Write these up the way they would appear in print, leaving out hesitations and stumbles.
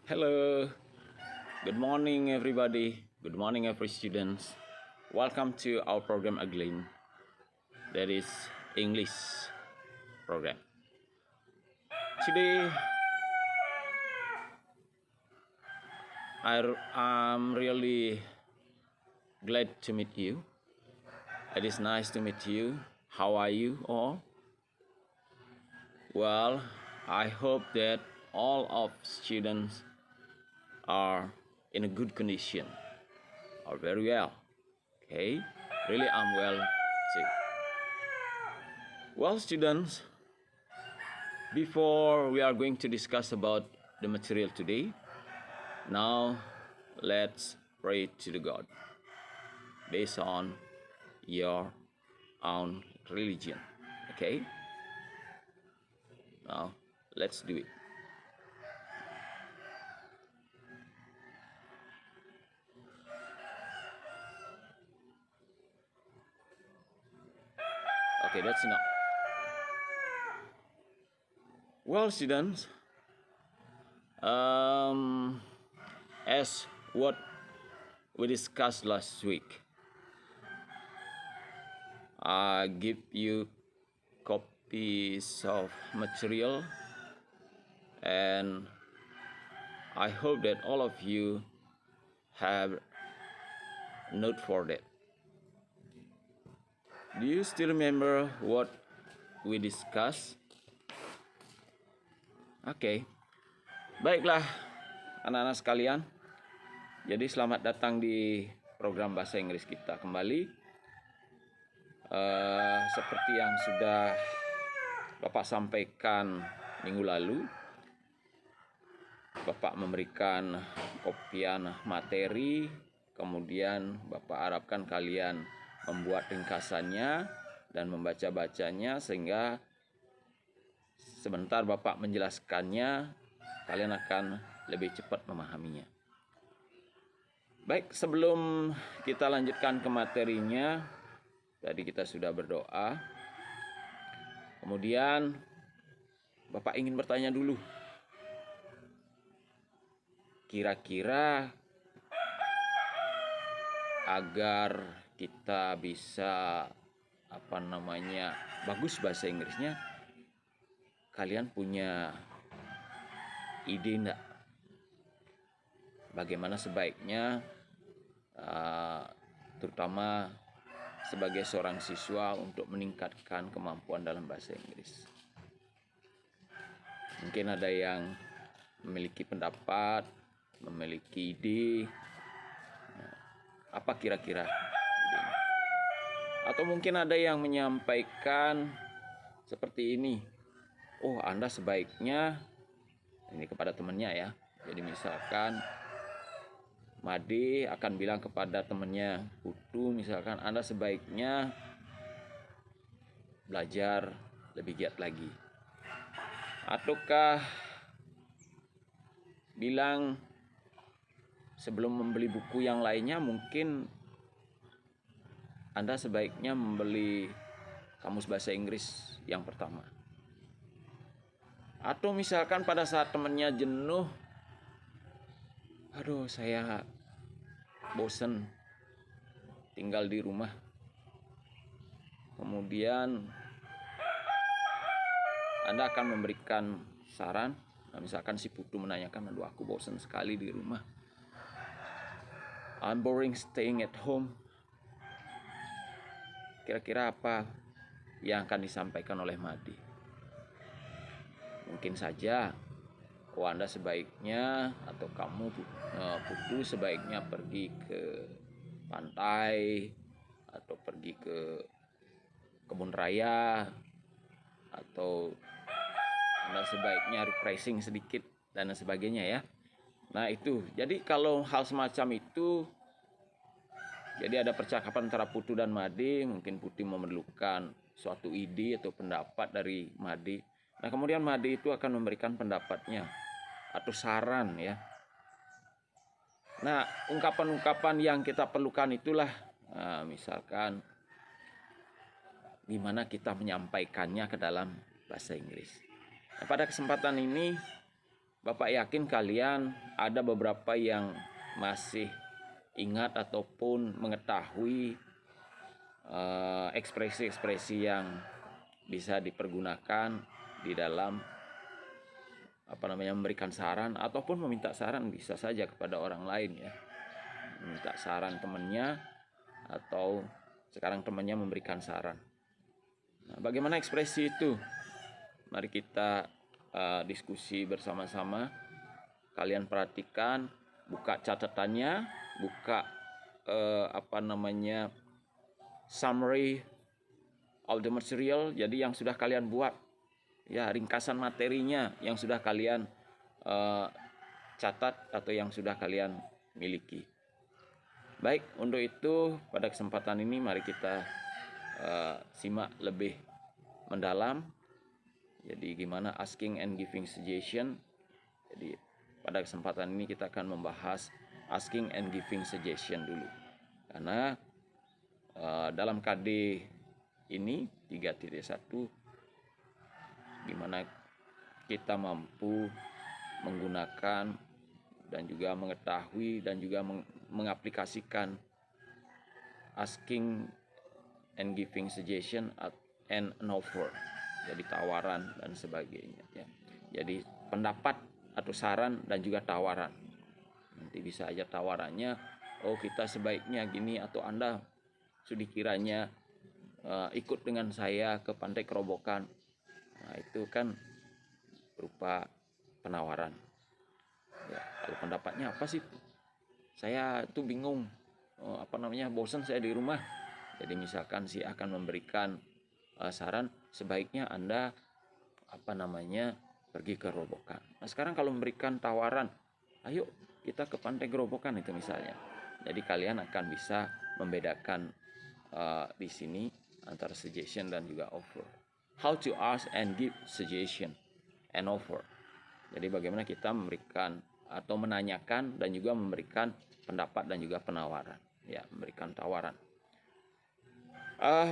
Hello, good morning everybody. Good morning every students. Welcome to our program again. That is English program. Today I'm really glad to meet you. It is nice to meet you. How are you all? Well, I hope that all of students are in a good condition or very well. Okay, really I'm well too. Well, students, before we are going to discuss about the material today, now let's pray to the God based on your own religion. Okay, now let's do it. Okay, that's enough. Well, students, as what we discussed last week, I give you copies of material, and I hope that all of you have note for that. Do you still remember what we discussed? Oke, baiklah anak-anak sekalian. Jadi selamat datang di program bahasa Inggris kita kembali. Seperti yang sudah Bapak sampaikan minggu lalu, Bapak memberikan kopian materi, kemudian Bapak harapkan kalian membuat ringkasannya dan membaca-bacanya sehingga sebentar Bapak menjelaskannya, kalian akan lebih cepat memahaminya. Baik, sebelum kita lanjutkan ke materinya, tadi kita sudah berdoa. Kemudian Bapak ingin bertanya dulu. Kira-kira agar kita bisa bagus bahasa Inggrisnya, kalian punya ide enggak? Bagaimana sebaiknya terutama sebagai seorang siswa untuk meningkatkan kemampuan dalam bahasa Inggris? Mungkin ada yang memiliki pendapat, memiliki ide. Apa kira-kira idenya? Atau mungkin ada yang menyampaikan seperti ini. Oh, Anda sebaiknya, ini kepada temannya ya. Jadi misalkan Made akan bilang kepada temannya Putu, misalkan Anda sebaiknya belajar lebih giat lagi. Ataukah bilang sebelum membeli buku yang lainnya mungkin Anda sebaiknya membeli kamus bahasa Inggris yang pertama. Atau misalkan pada saat temannya jenuh, aduh saya bosen tinggal di rumah. Kemudian Anda akan memberikan saran. Nah, misalkan si Putu menanyakan, aduh aku bosen sekali di rumah. I'm boring staying at home. Kira-kira apa yang akan disampaikan oleh Madi? Mungkin saja, Anda sebaiknya atau kamu Putu sebaiknya pergi ke pantai atau pergi ke kebun raya, atau Anda sebaiknya refreshing sedikit dan sebagainya ya. Nah itu, jadi kalau hal semacam itu, jadi ada percakapan antara Putu dan Made, mungkin Putu memerlukan suatu ide atau pendapat dari Made. Nah kemudian Made itu akan memberikan pendapatnya atau saran ya. Nah ungkapan-ungkapan yang kita perlukan itulah, misalkan gimana kita menyampaikannya ke dalam bahasa Inggris. Nah, pada kesempatan ini Bapak yakin kalian ada beberapa yang masih ingat ataupun mengetahui ekspresi-ekspresi yang bisa dipergunakan di dalam memberikan saran ataupun meminta saran, bisa saja kepada orang lain ya. Minta saran temannya atau sekarang temannya memberikan saran. Nah, bagaimana ekspresi itu? Mari kita diskusi bersama-sama. Kalian perhatikan, buka catatannya, buka summary of the material, jadi yang sudah kalian buat ya, ringkasan materinya yang sudah kalian catat atau yang sudah kalian miliki. Baik, untuk itu pada kesempatan ini mari kita simak lebih mendalam. Jadi gimana asking and giving suggestion. Jadi pada kesempatan ini kita akan membahas asking and giving suggestion dulu. Karena dalam KD ini 3.1 gimana kita mampu menggunakan dan juga mengetahui dan juga mengaplikasikan asking and giving suggestion and an offer, jadi tawaran dan sebagainya ya. Jadi pendapat atau saran dan juga tawaran. Nanti bisa aja tawarannya, oh kita sebaiknya gini, atau Anda sudah kiranya ikut dengan saya ke Pantai Kerobokan. Nah, itu kan berupa penawaran. Ya, kalau pendapatnya apa sih? Saya tuh bingung, bosan saya di rumah. Jadi misalkan si akan memberikan saran, sebaiknya Anda pergi ke Robokan. Nah, sekarang kalau memberikan tawaran, ayo kita ke Pantai Gerobokan itu misalnya. Jadi kalian akan bisa membedakan di sini antara suggestion dan juga offer. How to ask and give suggestion and offer. Jadi bagaimana kita memberikan atau menanyakan dan juga memberikan pendapat dan juga penawaran. Ya, memberikan tawaran.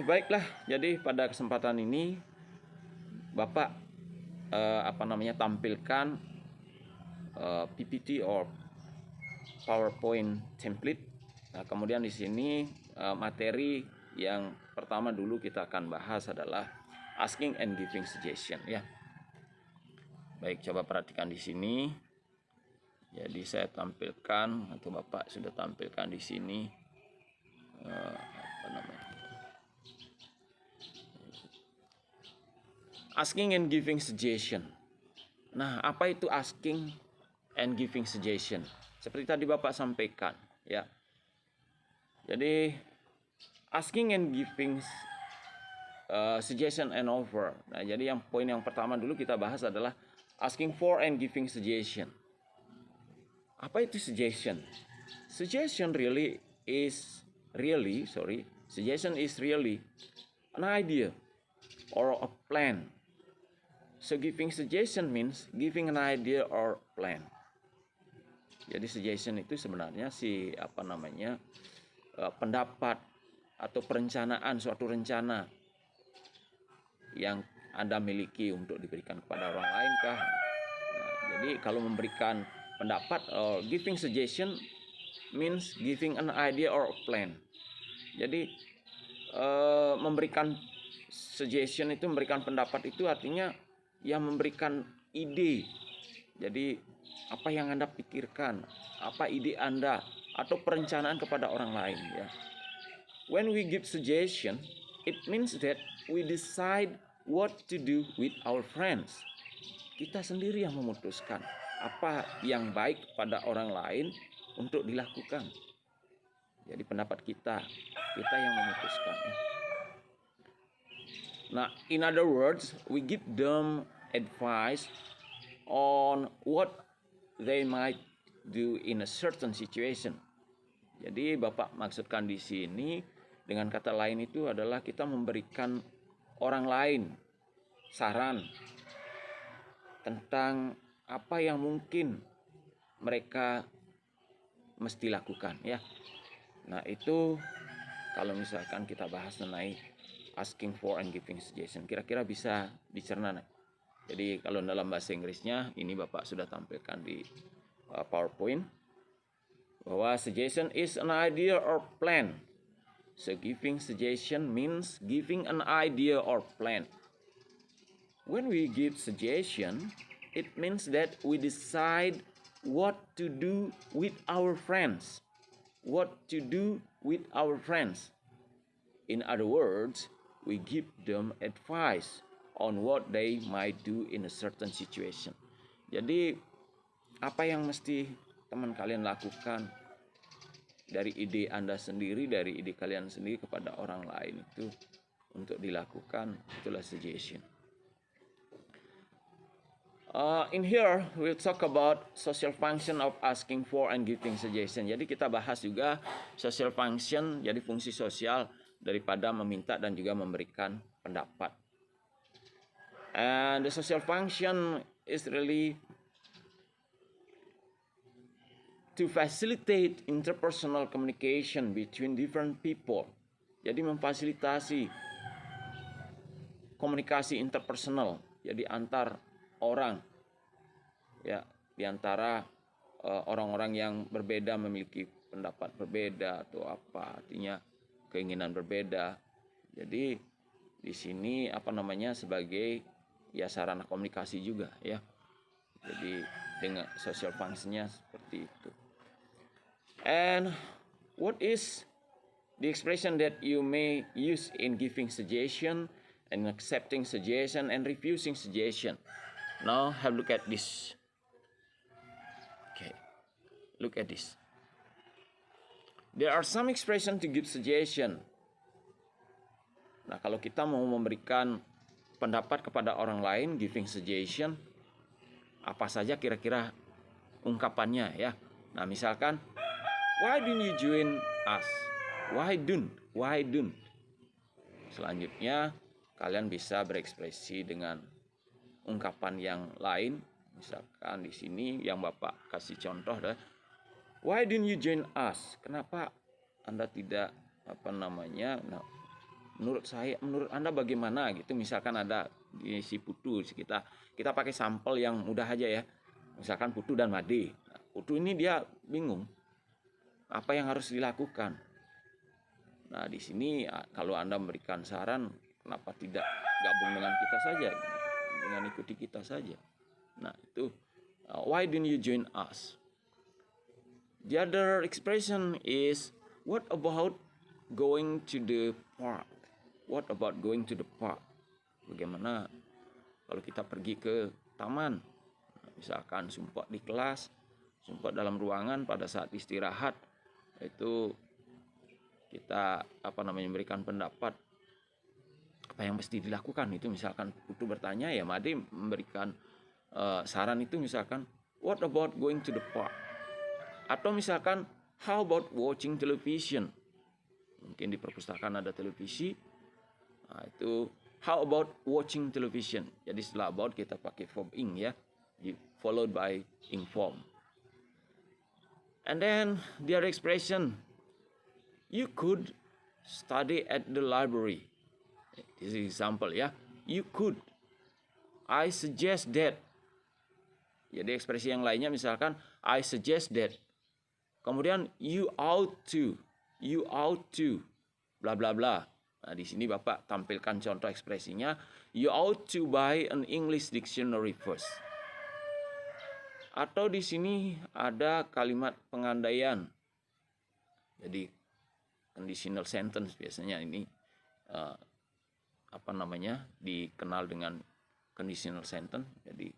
Baiklah, jadi pada kesempatan ini Bapak tampilkan PPT or PowerPoint template. Nah, kemudian di sini materi yang pertama dulu kita akan bahas adalah asking and giving suggestion ya. Baik, coba perhatikan di sini. Jadi saya tampilkan atau Bapak sudah tampilkan di sini asking and giving suggestion. Nah, apa itu asking and giving suggestion? Seperti tadi Bapak sampaikan ya. Jadi asking and giving suggestion and offer. Nah, jadi yang poin yang pertama dulu kita bahas adalah asking for and giving suggestion. Apa itu suggestion? Suggestion is really an idea or a plan. So giving suggestion means giving an idea or plan. Jadi suggestion itu sebenarnya pendapat atau perencanaan, suatu rencana yang Anda miliki untuk diberikan kepada orang lain kah? Nah, jadi kalau memberikan pendapat or giving suggestion means giving an idea or a plan. Jadi memberikan suggestion itu, memberikan pendapat itu artinya yang memberikan ide. Jadi apa yang Anda pikirkan, apa ide Anda atau perencanaan kepada orang lain ya. When we give suggestion, it means that we decide what to do with our friends. Kita sendiri yang memutuskan apa yang baik pada orang lain untuk dilakukan. Jadi pendapat kita yang memutuskan ya. Nah, in other words, we give them advice on what they might do in a certain situation. Jadi Bapak maksudkan di sini dengan kata lain itu adalah kita memberikan orang lain saran tentang apa yang mungkin mereka mesti lakukan ya. Nah, itu kalau misalkan kita bahas mengenai asking for and giving suggestion, kira-kira bisa dicerna. Jadi kalau dalam bahasa Inggrisnya ini Bapak sudah tampilkan di PowerPoint, bahwa suggestion is an idea or plan. So giving suggestion means giving an idea or plan. When we give suggestion, it means that we decide what to do with our friends. What to do with our friends. In other words, we give them advice on what they might do in a certain situation. Jadi apa yang mesti teman kalian lakukan dari ide Anda sendiri, dari ide kalian sendiri kepada orang lain itu untuk dilakukan, itulah suggestion. In here we'll talk about social function of asking for and giving suggestion. Jadi kita bahas juga social function, jadi fungsi sosial daripada meminta dan juga memberikan pendapat. And the social function is really to facilitate interpersonal communication between different people. Jadi memfasilitasi komunikasi interpersonal, jadi antar orang, ya, di antara orang-orang yang berbeda memiliki pendapat berbeda atau apa, artinya keinginan berbeda. Jadi di sini sebagai ya sarana komunikasi juga, ya. Jadi dengan social function-nya seperti itu. And what is the expression that you may use in giving suggestion and accepting suggestion and refusing suggestion? Now have a look at this. Okay, look at this. There are some expression to give suggestion. Nah, kalau kita mau memberikan pendapat kepada orang lain, giving suggestion, apa saja kira-kira ungkapannya, ya. Nah, misalkan, why don't you join us? Why don't? Selanjutnya, kalian bisa berekspresi dengan ungkapan yang lain. Misalkan di sini yang Bapak kasih contoh adalah, why don't you join us? Kenapa Anda tidak menurut Anda bagaimana gitu. Misalkan ada di si Putu, kita pakai sampel yang mudah aja ya. Misalkan Putu dan Made. Nah, Putu ini dia bingung apa yang harus dilakukan. Nah, di sini kalau Anda memberikan saran, kenapa tidak gabung dengan kita saja, dengan ikuti kita saja. Nah, itu why don't you join us? The other expression is, what about going to the park? What about going to the park? Bagaimana kalau kita pergi ke taman? Misalkan sumpah di kelas, sumpah dalam ruangan pada saat istirahat, itu kita memberikan pendapat apa yang mesti dilakukan. Itu misalkan Putu bertanya, ya Made memberikan saran itu misalkan, what about going to the park? Atau misalkan, how about watching television? Mungkin di perpustakaan ada televisi. Nah, itu how about watching television? Jadi setelah about kita pakai verb ing, ya, followed by ing form. And then the other expression, you could study at the library. This is example, ya. You could. I suggest that. Jadi ekspresi yang lainnya misalkan, I suggest that. Kemudian you ought to, bla bla bla. Nah, di sini Bapak tampilkan contoh ekspresinya, you ought to buy an English dictionary first. Atau di sini ada kalimat pengandaian. Jadi conditional sentence biasanya ini dikenal dengan conditional sentence. Jadi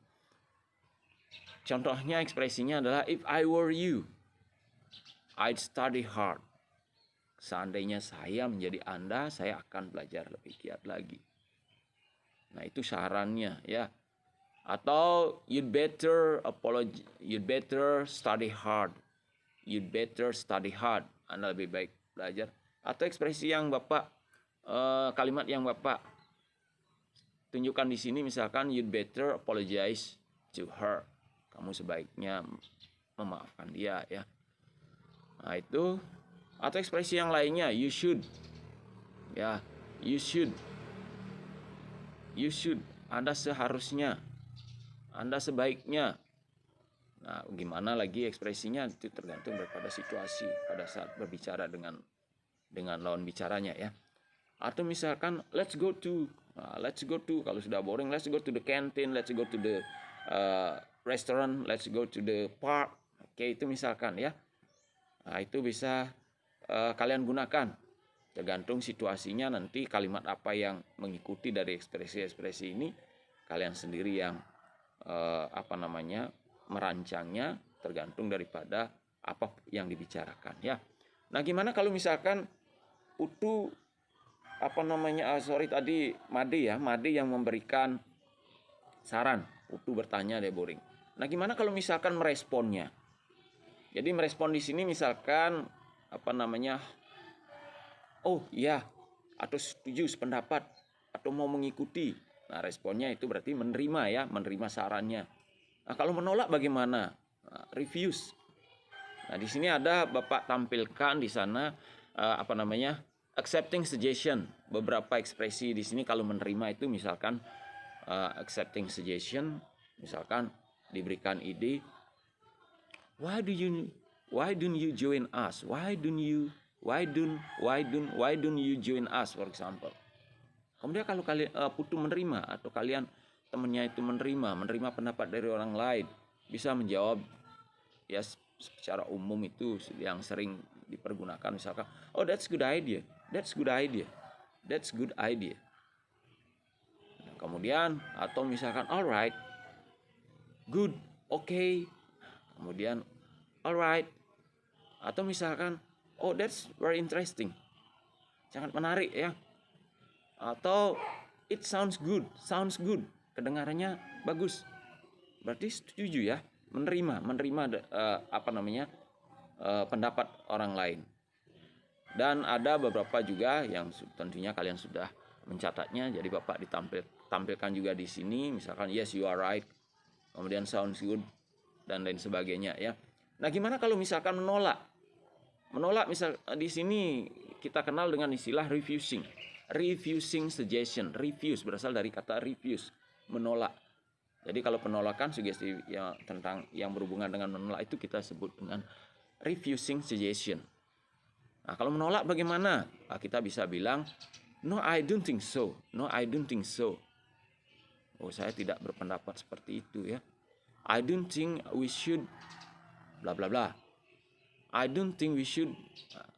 contohnya ekspresinya adalah, if I were you, I'd study hard. Seandainya saya menjadi Anda, saya akan belajar lebih giat lagi. Nah, itu sarannya, ya. Atau you'd better study hard. You'd better study hard. Anda lebih baik belajar. Atau ekspresi yang Bapak kalimat yang Bapak tunjukkan di sini misalkan, you'd better apologize to her. Kamu sebaiknya memaafkan dia, ya. Nah, itu. Atau ekspresi yang lainnya, you should. Ya, you should. Anda seharusnya. Anda sebaiknya. Nah, gimana lagi ekspresinya itu tergantung daripada situasi pada saat berbicara dengan lawan bicaranya ya. Atau misalkan let's go to kalau sudah boring, let's go to the canteen, let's go to the restaurant, let's go to the park. Oke, itu misalkan ya. Nah, itu bisa kalian gunakan. Tergantung situasinya, nanti kalimat apa yang mengikuti dari ekspresi-ekspresi ini kalian sendiri yang merancangnya, tergantung daripada apa yang dibicarakan ya. Nah, gimana kalau misalkan Putu tadi Made yang memberikan saran, Putu bertanya deh boring. Nah, gimana kalau misalkan meresponnya? Jadi merespon di sini misalkan oh iya, atau setuju sependapat, atau mau mengikuti. Nah, responnya itu berarti menerima sarannya. Nah, kalau menolak bagaimana? Nah, refuse. Nah, di sini ada Bapak tampilkan di sana accepting suggestion. Beberapa ekspresi di sini kalau menerima itu misalkan accepting suggestion, misalkan diberikan ide, why don't you join us? Why don't you join us, for example. Kemudian kalau kalian Putu menerima, atau kalian temannya itu menerima pendapat dari orang lain, bisa menjawab ya secara umum itu yang sering dipergunakan, misalkan oh that's good idea. Nah, kemudian atau misalkan alright, good, okay. Kemudian alright, atau misalkan oh that's very interesting, sangat menarik ya. Atau it sounds good, kedengarannya bagus, berarti setuju ya, menerima pendapat orang lain. Dan ada beberapa juga yang tentunya kalian sudah mencatatnya, jadi Bapak tampilkan juga di sini, misalkan yes you are right, kemudian sounds good, dan lain sebagainya ya. Nah, gimana kalau misalkan menolak misal di sini kita kenal dengan istilah refusing suggestion. Refuse berasal dari kata refuse, menolak. Jadi kalau penolakan sugesti ya tentang yang berhubungan dengan menolak itu kita sebut dengan refusing suggestion. Nah, kalau menolak bagaimana? Nah, kita bisa bilang no I don't think so. Oh, saya tidak berpendapat seperti itu ya. I don't think we should bla bla bla. I don't think we should. Nah,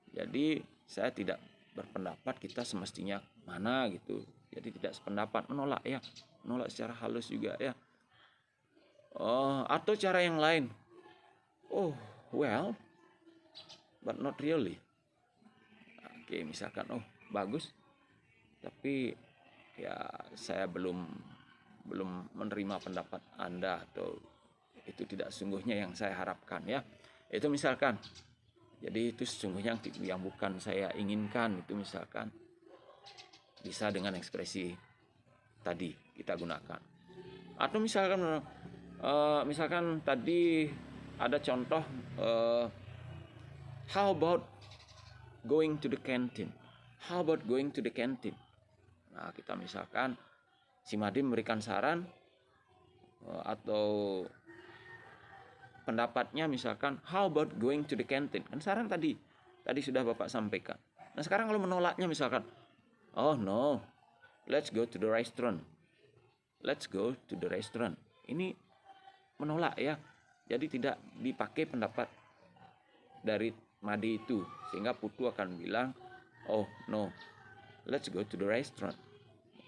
jadi saya tidak berpendapat kita semestinya mana gitu. Jadi tidak sependapat, menolak ya. Menolak secara halus juga ya. Atau cara yang lain. Oh, well, but not really. Oke, misalkan bagus, tapi ya saya belum menerima pendapat Anda, atau itu tidak sungguhnya yang saya harapkan ya. Itu misalkan. Jadi itu sesungguhnya yang bukan saya inginkan, itu misalkan bisa dengan ekspresi tadi kita gunakan. Atau misalkan tadi ada contoh how about going to the canteen. Nah, kita misalkan si Made memberikan saran atau pendapatnya, misalkan how about going to the canteen, kan saran tadi sudah Bapak sampaikan. Nah, sekarang kalau menolaknya misalkan oh no, let's go to the restaurant. Ini menolak ya, jadi tidak dipakai pendapat dari Made itu, sehingga Putu akan bilang oh no, let's go to the restaurant.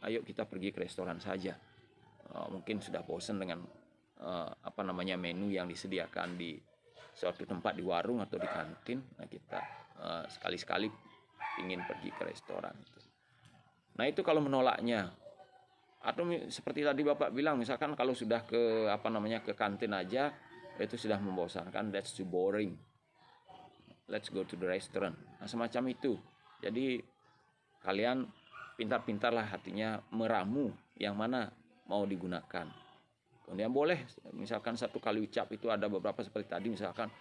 Ayo kita pergi ke restoran saja. Mungkin sudah bosan dengan menu yang disediakan di suatu tempat, di warung atau di kantin. Nah, kita sekali-sekali ingin pergi ke restoran. Nah, itu kalau menolaknya. Atau seperti tadi Bapak bilang, misalkan kalau sudah ke ke kantin aja itu sudah membosankan, that's too boring. Let's go to the restaurant. Nah, semacam itu. Jadi kalian pintar-pintarlah hatinya meramu yang mana mau digunakan. Kemudian boleh misalkan satu kali ucap itu ada beberapa seperti tadi, misalkan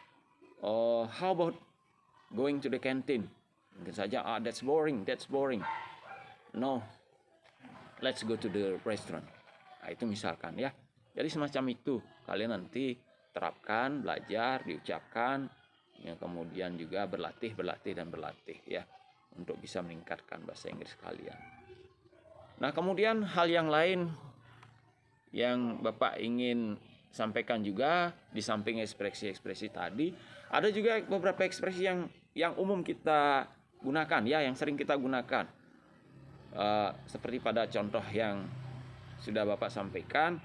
how about going to the canteen. Mungkin saja that's boring. No, let's go to the restaurant. Nah, itu misalkan ya. Jadi semacam itu kalian nanti terapkan, belajar, diucapkan, ya, kemudian juga berlatih ya, untuk bisa meningkatkan bahasa Inggris kalian. Nah, kemudian hal yang lain yang Bapak ingin sampaikan juga, di samping ekspresi-ekspresi tadi, ada juga beberapa ekspresi yang umum kita gunakan, ya, yang sering kita gunakan. Seperti pada contoh yang sudah Bapak sampaikan,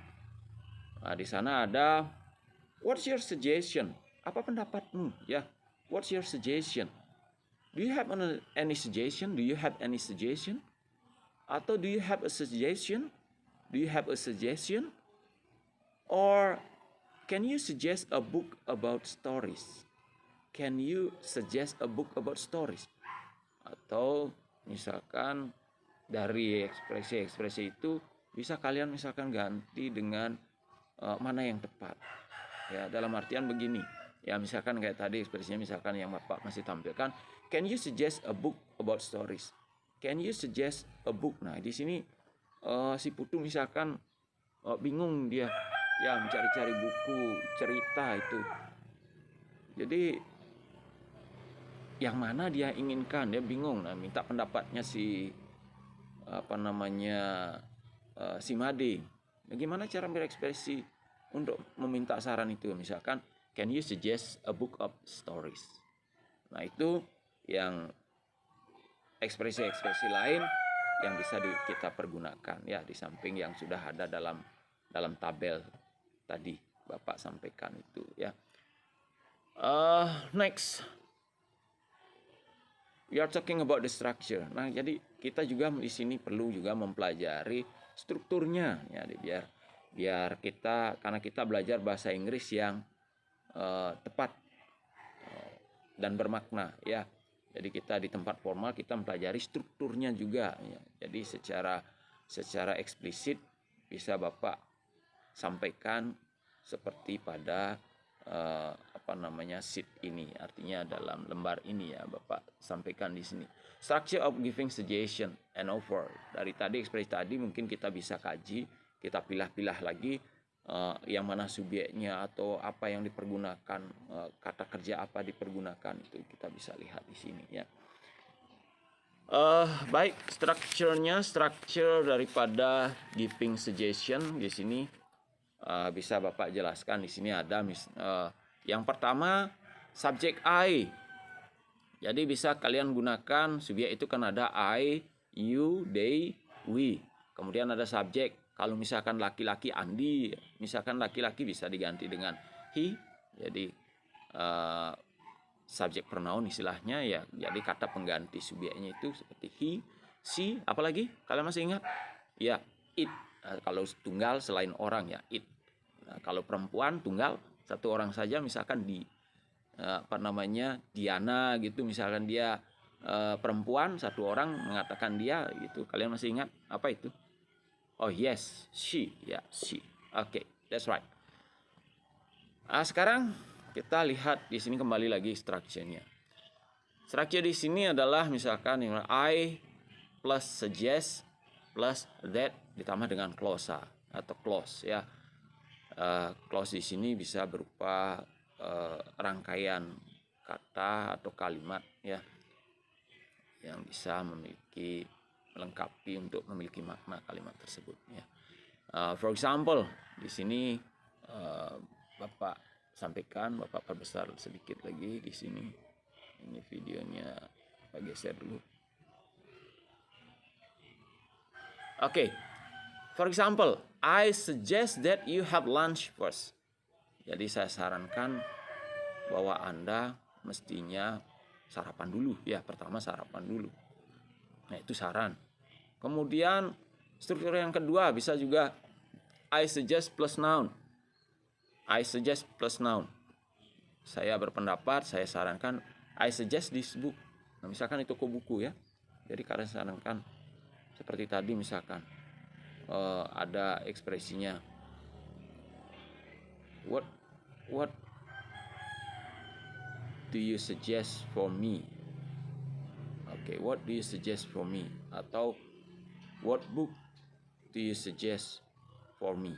di sana ada what's your suggestion? Apa pendapatmu? Ya, what's your suggestion? Do you have any suggestion? Do you have any suggestion? Atau do you have a suggestion? Do you have a suggestion? Or can you suggest a book about stories? Can you suggest a book about stories? Atau misalkan dari ekspresi-ekspresi itu bisa kalian misalkan ganti dengan mana yang tepat. Ya, dalam artian begini. Ya, misalkan kayak tadi ekspresinya misalkan yang Bapak masih tampilkan, can you suggest a book about stories? Can you suggest a book? Nah, di sini si Putu misalkan bingung dia, ya, mencari-cari buku cerita itu. Jadi yang mana dia inginkan, dia bingung. Nah, minta pendapatnya si si Made. Bagaimana cara berekspresi untuk meminta saran itu? Misalkan, can you suggest a book of stories? Nah, itu yang ekspresi-ekspresi lain yang bisa kita pergunakan, ya, di samping yang sudah ada dalam tabel tadi Bapak sampaikan itu, ya. Next, we are talking about the structure. Nah, jadi kita juga di sini perlu juga mempelajari strukturnya, ya, biar kita, karena kita belajar bahasa Inggris yang tepat dan bermakna, ya. Jadi kita di tempat formal kita mempelajari strukturnya juga, ya. Jadi secara eksplisit bisa Bapak sampaikan seperti pada sheet ini, artinya dalam lembar ini, ya, Bapak sampaikan di sini. Structure of giving suggestion and offer. Dari tadi ekspresi tadi mungkin kita bisa kaji, kita pilah-pilah lagi yang mana subjeknya atau apa yang dipergunakan, kata kerja apa dipergunakan, itu kita bisa lihat di sini, ya. Baik, structure daripada giving suggestion di sini bisa Bapak jelaskan. Di sini ada yang pertama subjek I. Jadi bisa kalian gunakan subjek itu kan ada I, you, they, we. Kemudian ada subjek. Kalau misalkan laki-laki Andi, misalkan laki-laki bisa diganti dengan he. Jadi subjek pronoun istilahnya, ya. Jadi kata pengganti subjeknya itu seperti he, she, apalagi kalian masih ingat? Ya, it. Kalau tunggal selain orang, ya, it. Nah, kalau perempuan tunggal satu orang saja, misalkan Diana gitu, misalkan dia perempuan satu orang mengatakan dia gitu. Kalian masih ingat apa itu? Oh yes, she, ya, she. Oke, that's right. Sekarang kita lihat di sini kembali lagi structure-nya. Structure di sini adalah misalkan yang I plus suggest plus that ditambah dengan clause atau clause, ya. Clause di sini bisa berupa rangkaian kata atau kalimat, ya, yang bisa melengkapi untuk memiliki makna kalimat tersebut, ya. For example, di sini Bapak sampaikan, Bapak perbesar sedikit lagi di sini. Ini videonya Bapak geser dulu. Oke. For example, I suggest that you have lunch first. Jadi saya sarankan bahwa Anda mestinya sarapan dulu, ya. Pertama sarapan dulu. Nah, itu saran. Kemudian struktur yang kedua bisa juga I suggest plus noun. I suggest plus noun. Saya berpendapat, saya sarankan, I suggest this book. Nah, misalkan itu buku, ya. Jadi kalian sarankan seperti tadi, misalkan ada ekspresinya what do you suggest for me? Oke, what do you suggest for me? Atau what book do you suggest for me?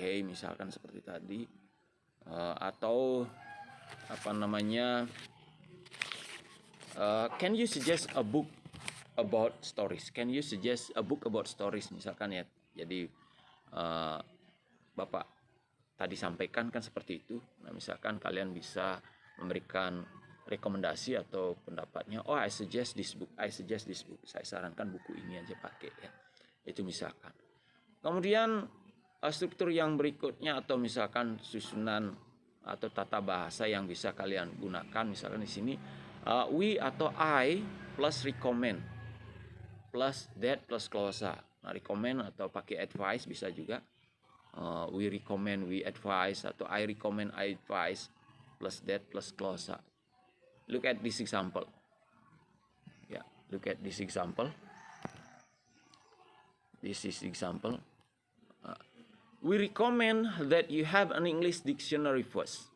Oke, misalkan seperti tadi. Atau apa namanya, can you suggest a book about stories? Can you suggest a book about stories, misalkan ya. Jadi Bapak tadi sampaikan kan seperti itu. Nah, misalkan kalian bisa memberikan rekomendasi atau pendapatnya, oh I suggest this book, saya sarankan buku ini aja pakai ya. Itu misalkan. Kemudian struktur yang berikutnya atau misalkan susunan atau tata bahasa yang bisa kalian gunakan, misalkan di sini we atau I plus recommend plus that plus clausa. Nah, recommend atau pakai advice bisa juga. We recommend, we advise, atau I recommend, I advise plus that plus clausa. Look at this example. Yeah, look at this example. This is example. We recommend that you have an English dictionary first.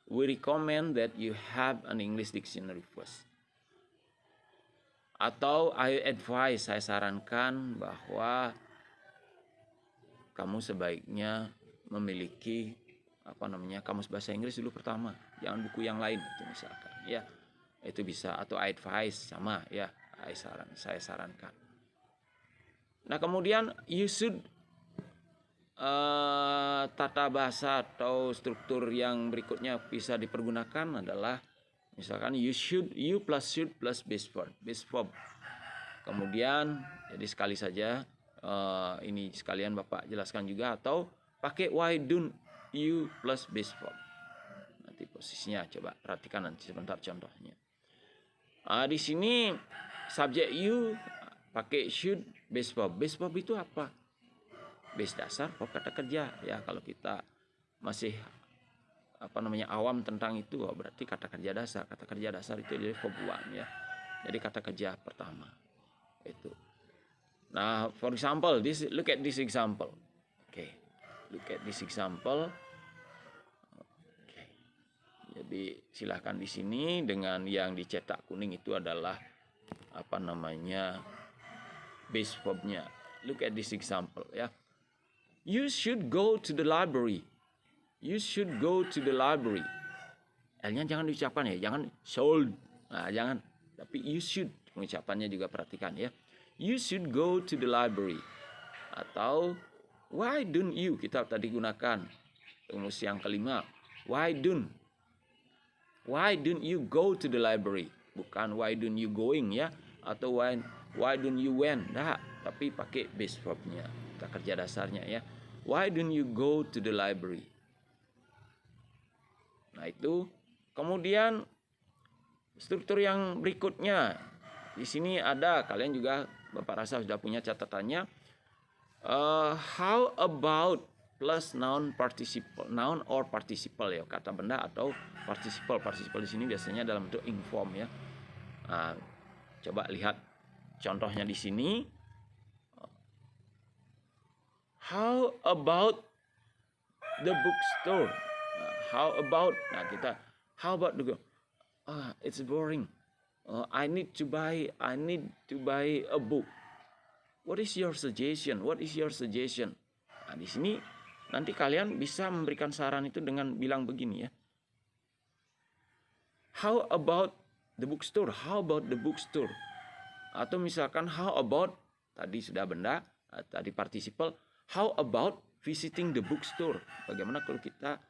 We recommend that you have an English dictionary first. Atau I advise, saya sarankan bahwa kamu sebaiknya memiliki kamus bahasa Inggris dulu pertama, jangan buku yang lain itu misalkan ya. Itu bisa. Atau I advise, sama ya, saya sarankan. Nah, kemudian you should tata bahasa atau struktur yang berikutnya bisa dipergunakan adalah misalkan you plus should plus base verb. Kemudian jadi sekali saja ini sekalian Bapak jelaskan juga, atau pakai why don't you plus base verb. Nanti posisinya coba perhatikan nanti sebentar contohnya. Di sini subjek you pakai should base verb. Base verb itu apa? Base dasar verb kata kerja ya. Kalau kita masih awam tentang itu, berarti kata kerja dasar. Kata kerja dasar itu jadi verb 1 ya. Jadi kata kerja pertama itu. Nah, for example, look at this example. Okay, look at this example. Okay. Jadi silahkan di sini dengan yang dicetak kuning itu adalah base verbnya. Look at this example ya. You should go to the library. You should go to the library. L-nya jangan diucapkan ya, jangan should. Nah, jangan. Tapi you should, pengucapannya juga perhatikan ya. You should go to the library. Atau why don't you, kita tadi gunakan rumus yang kelima. Why don't you go to the library? Bukan why don't you going ya, atau why don't you went. Nah, tapi pakai base verbnya, kata kerja dasarnya ya. Why don't you go to the library? Nah, itu. Kemudian struktur yang berikutnya di sini ada, kalian juga Bapak rasa sudah punya catatannya. How about plus noun participle, noun or participle ya, kata benda atau participle. Participle di sini biasanya dalam bentuk inform ya. Nah, coba lihat contohnya di sini. How about the bookstore? How about? Nah, how about the it's boring. I need to buy a book. What is your suggestion? Nah, di sini nanti kalian bisa memberikan saran itu dengan bilang begini ya. How about the bookstore? How about the bookstore? Atau misalkan how about, tadi sudah benda, tadi participle. How about visiting the bookstore? Bagaimana kalau kita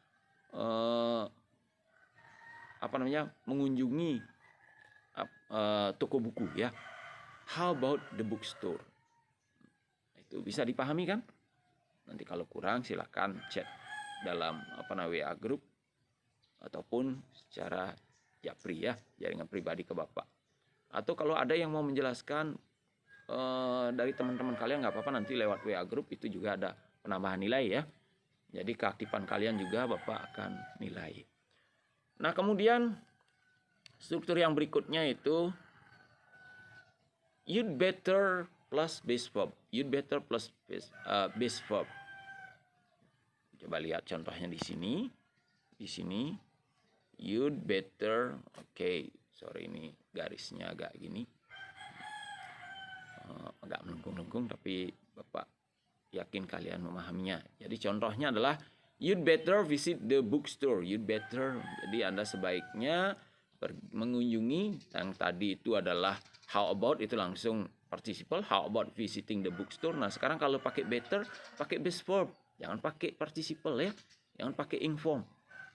mengunjungi toko buku ya. How about the bookstore? Itu bisa dipahami kan? Nanti kalau kurang silakan chat dalam WA group ataupun secara japri ya, jaringan pribadi ke Bapak. Atau kalau ada yang mau menjelaskan dari teman-teman kalian, nggak apa-apa, nanti lewat WA group itu juga ada penambahan nilai ya. Jadi keaktifan kalian juga Bapak akan nilai. Nah, kemudian struktur yang berikutnya itu you'd better plus base verb. You'd better plus base verb. Coba lihat contohnya di sini. Di sini you'd better. Oke, sorry ini garisnya agak gini. Agak melengkung-lengkung, tapi Bapak yakin kalian memahaminya. Jadi contohnya adalah you'd better visit the bookstore. You'd better. Jadi Anda sebaiknya mengunjungi. Yang tadi itu adalah how about, itu langsung participle. How about visiting the bookstore. Nah sekarang kalau pakai better, pakai base verb. Jangan pakai participle ya. Jangan pakai inform.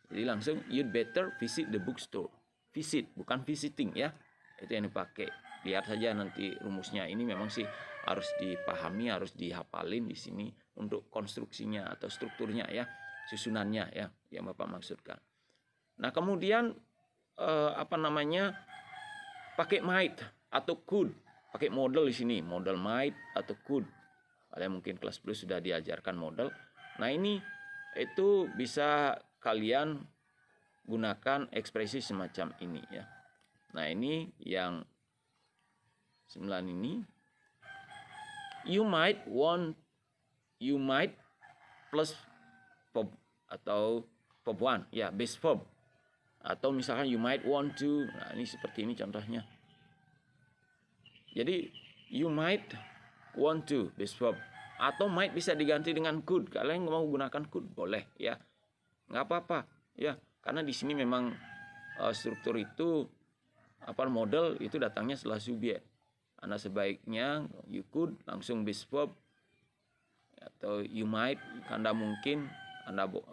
Jadi langsung you'd better visit the bookstore. Visit, bukan visiting ya. Itu yang dipakai. Lihat saja nanti rumusnya. Ini memang sih harus dipahami, harus dihafalin di sini untuk konstruksinya atau strukturnya ya, susunannya ya, yang Bapak maksudkan. Nah kemudian pakai might atau could, pakai model di sini, model might atau could. Kalian mungkin kelas 10 sudah diajarkan model. Nah ini itu bisa kalian gunakan ekspresi semacam ini ya. Nah ini yang 9 ini. You might plus verb atau verb one ya, base verb. Atau misalkan you might want to. Nah ini seperti ini contohnya. Jadi you might want to, base verb. Atau might bisa diganti dengan could. Kalian mau gunakan could boleh ya, nggak apa-apa ya, karena di sini memang struktur itu model itu datangnya setelah subjek. Anda sebaiknya you could langsung base verb, atau you might, Anda mungkin,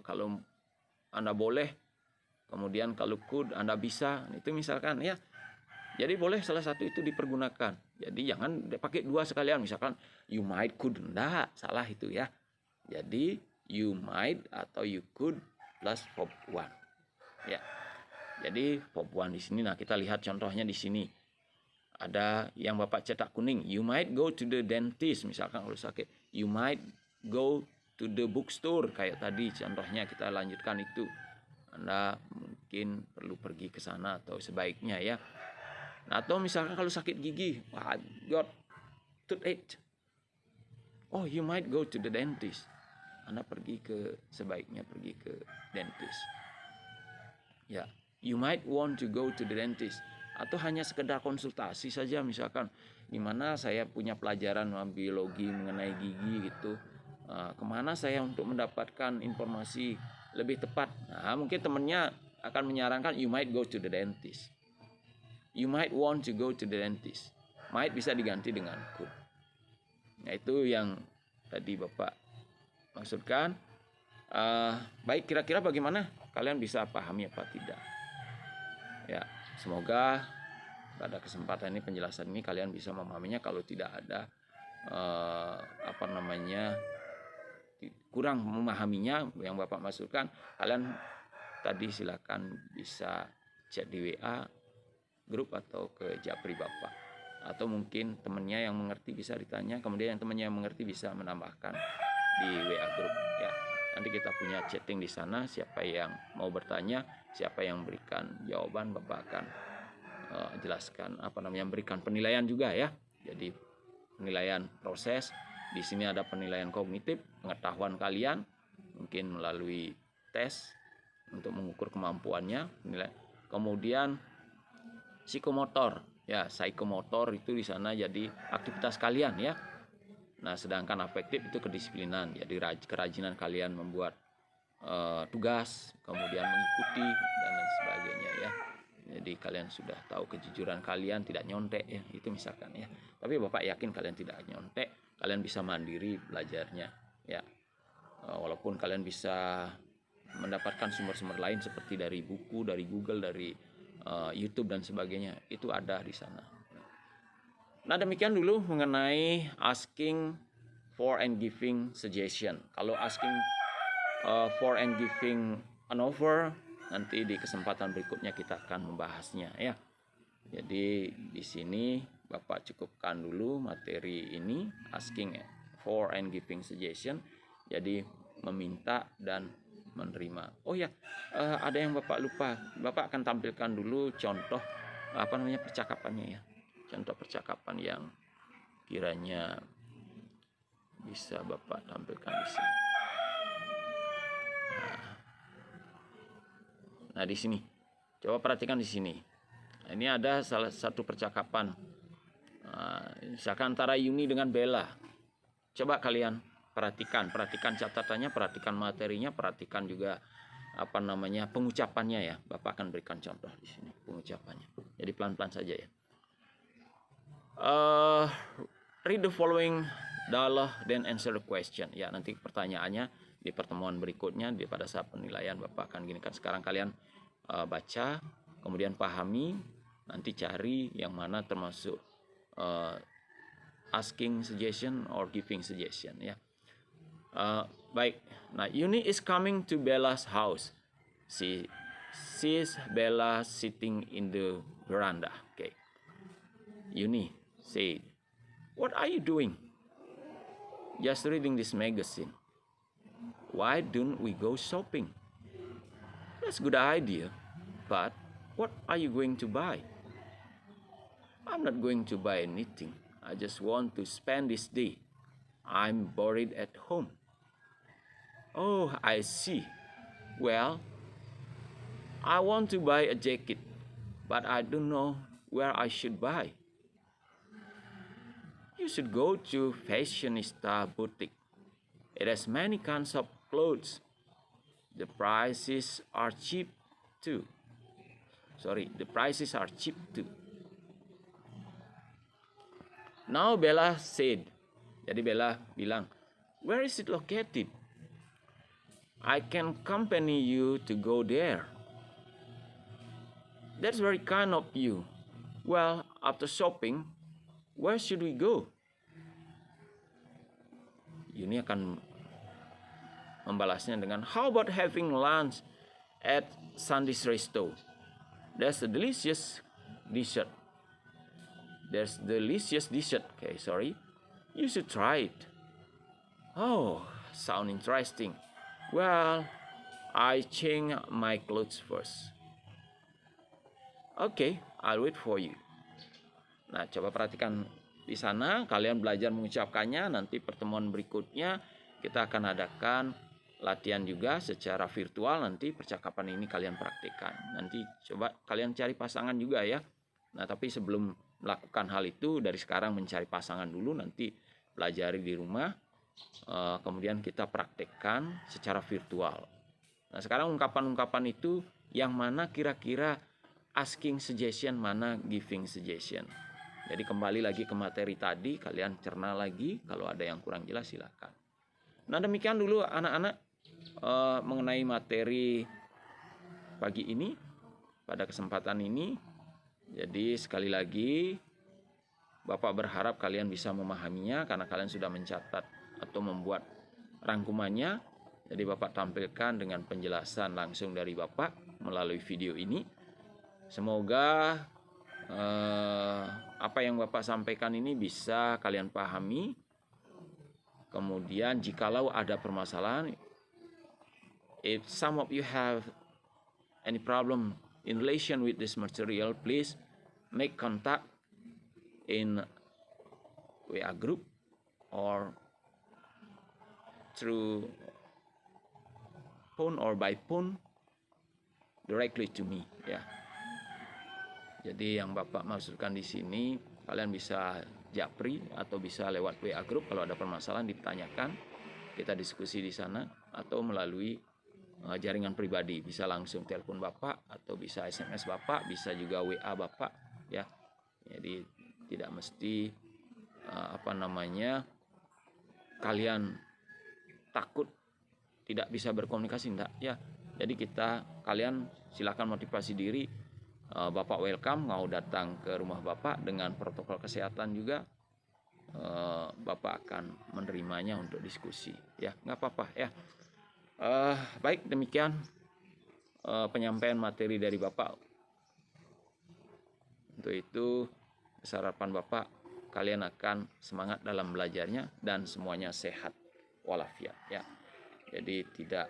kalau Anda boleh, kemudian kalau could Anda bisa, itu misalkan ya. Jadi boleh salah satu itu dipergunakan. Jadi jangan pakai dua sekalian, misalkan you might could, enggak, salah itu ya. Jadi you might atau you could plus verb one. Ya. Jadi verb one di sini. Nah, kita lihat contohnya di sini. Ada yang Bapak cetak kuning. You might go to the dentist. Misalkan kalau sakit. You might go to the bookstore. Kayak tadi contohnya kita lanjutkan itu. Anda mungkin perlu pergi ke sana atau sebaiknya ya. Nah, atau misalkan kalau sakit gigi. Wah, got toothache. Oh, you might go to the dentist. Anda sebaiknya pergi ke dentist. Ya, you might want to go to the dentist. Atau hanya sekedar konsultasi saja, misalkan di mana saya punya pelajaran biologi mengenai gigi gitu, kemana saya untuk mendapatkan informasi lebih tepat. Nah mungkin temannya akan menyarankan you might go to the dentist, you might want to go to the dentist. Might bisa diganti dengan could. Nah itu yang tadi Bapak maksudkan. Baik, kira-kira bagaimana kalian bisa pahami apa tidak ya. Semoga pada kesempatan ini, penjelasan ini kalian bisa memahaminya. Kalau tidak ada kurang memahaminya yang Bapak maksudkan, kalian tadi silakan bisa chat di WA grup atau ke Japri Bapak, atau mungkin temannya yang mengerti bisa ditanya, kemudian yang temannya yang mengerti bisa menambahkan di WA grup ya. Nanti kita punya chatting di sana. Siapa yang mau bertanya, siapa yang berikan jawaban, Bapak akan jelaskan berikan penilaian juga ya. Jadi penilaian proses. Di sini ada penilaian kognitif, pengetahuan kalian mungkin melalui tes untuk mengukur kemampuannya. Kemudian psikomotor ya, psikomotor itu di sana jadi aktivitas kalian ya. Nah, sedangkan afektif itu kedisiplinan, jadi kerajinan kalian membuat tugas, kemudian mengikuti dan lain sebagainya ya. Jadi kalian sudah tahu kejujuran kalian, tidak nyontek ya, itu misalkan ya. Tapi Bapak yakin kalian tidak nyontek, kalian bisa mandiri belajarnya ya. Walaupun kalian bisa mendapatkan sumber-sumber lain seperti dari buku, dari Google, dari YouTube dan sebagainya, itu ada di sana. Nah, demikian dulu mengenai asking for and giving suggestion. Kalau asking for and giving an offer, nanti di kesempatan berikutnya kita akan membahasnya ya. Jadi di sini Bapak cukupkan dulu materi ini, asking for and giving suggestion. Jadi meminta dan menerima. Oh ya, ada yang Bapak lupa. Bapak akan tampilkan dulu contoh percakapannya ya. Contoh percakapan yang kiranya bisa Bapak tampilkan di sini. Nah, di sini. Coba perhatikan di sini. Nah, ini ada salah satu percakapan. Misalkan antara Yuni dengan Bella. Coba kalian perhatikan catatannya, perhatikan materinya, perhatikan juga pengucapannya ya. Bapak akan berikan contoh di sini pengucapannya. Jadi pelan-pelan saja ya. Read the following dialogue then answer the question. Ya, nanti pertanyaannya di pertemuan berikutnya pada saat penilaian Bapak akan gini kan. Sekarang kalian baca, kemudian pahami, nanti cari yang mana termasuk asking suggestion or giving suggestion ya. Baik. Nah, Yuni is coming to Bella's house. She sees Bella sitting in the veranda. Okay. Yuni said, "What are you doing?" "Just reading this magazine." "Why don't we go shopping?" "That's a good idea. But what are you going to buy?" "I'm not going to buy anything. I just want to spend this day. I'm bored at home." "Oh, I see. Well, I want to buy a jacket, but I don't know where I should buy." "You should go to Fashionista Boutique. It has many kinds of clothes. The prices are cheap too. The prices are cheap too." Now Bella said, jadi Bella bilang, "Where is it located? I can accompany you to go there." "That's very kind of you. Well, after shopping, where should we go?" Yuni akan membalasnya dengan, "How about having lunch at Sandy's Resto? There's a delicious dessert. Okay, sorry. You should try it." "Oh, sound interesting. Well, I change my clothes first." "Okay, I'll wait for you." Nah, coba perhatikan di sana, kalian belajar mengucapkannya. Nanti pertemuan berikutnya kita akan adakan latihan juga secara virtual. Nanti percakapan ini kalian praktikkan. Nanti coba kalian cari pasangan juga ya. Nah, tapi sebelum melakukan hal itu, dari sekarang mencari pasangan dulu, nanti pelajari di rumah. Kemudian kita praktekkan secara virtual. Nah, sekarang ungkapan-ungkapan itu yang mana kira-kira asking suggestion, mana giving suggestion. Jadi kembali lagi ke materi tadi, kalian cerna lagi, kalau ada yang kurang jelas silakan. Nah, demikian dulu anak-anak mengenai materi pagi ini pada kesempatan ini. Jadi sekali lagi Bapak berharap kalian bisa memahaminya karena kalian sudah mencatat atau membuat rangkumannya. Jadi Bapak tampilkan dengan penjelasan langsung dari Bapak melalui video ini. Semoga apa yang Bapak sampaikan ini bisa kalian pahami. Kemudian jikalau ada permasalahan, if some of you have any problem in relation with this material, please make contact in WA group or through phone or by phone directly to me ya. Jadi yang Bapak maksudkan di sini, kalian bisa japri atau bisa lewat WA group kalau ada permasalahan ditanyakan, kita diskusi di sana, atau melalui jaringan pribadi, bisa langsung telepon Bapak atau bisa SMS Bapak, bisa juga WA Bapak ya. Jadi tidak mesti kalian takut tidak bisa berkomunikasi, enggak ya. Jadi kalian silakan motivasi diri. Bapak welcome, mau datang ke rumah Bapak dengan protokol kesehatan juga, Bapak akan menerimanya untuk diskusi ya, nggak apa-apa ya. Baik, demikian penyampaian materi dari Bapak. Untuk itu harapan Bapak kalian akan semangat dalam belajarnya dan semuanya sehat walafiat ya. Jadi tidak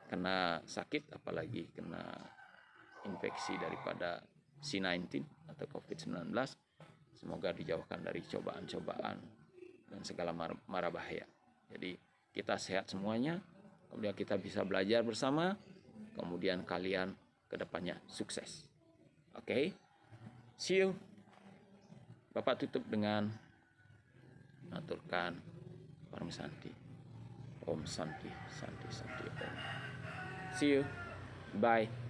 kena sakit, apalagi kena infeksi daripada C19 atau COVID-19. Semoga dijauhkan dari cobaan-cobaan dan segala mara bahaya. Jadi kita sehat semuanya, kemudian kita bisa belajar bersama, kemudian kalian kedepannya sukses. Oke, see you. Bapak tutup dengan mengaturkan Param Santi. Om Santi, Santi, Santi, Om. See you. Bye.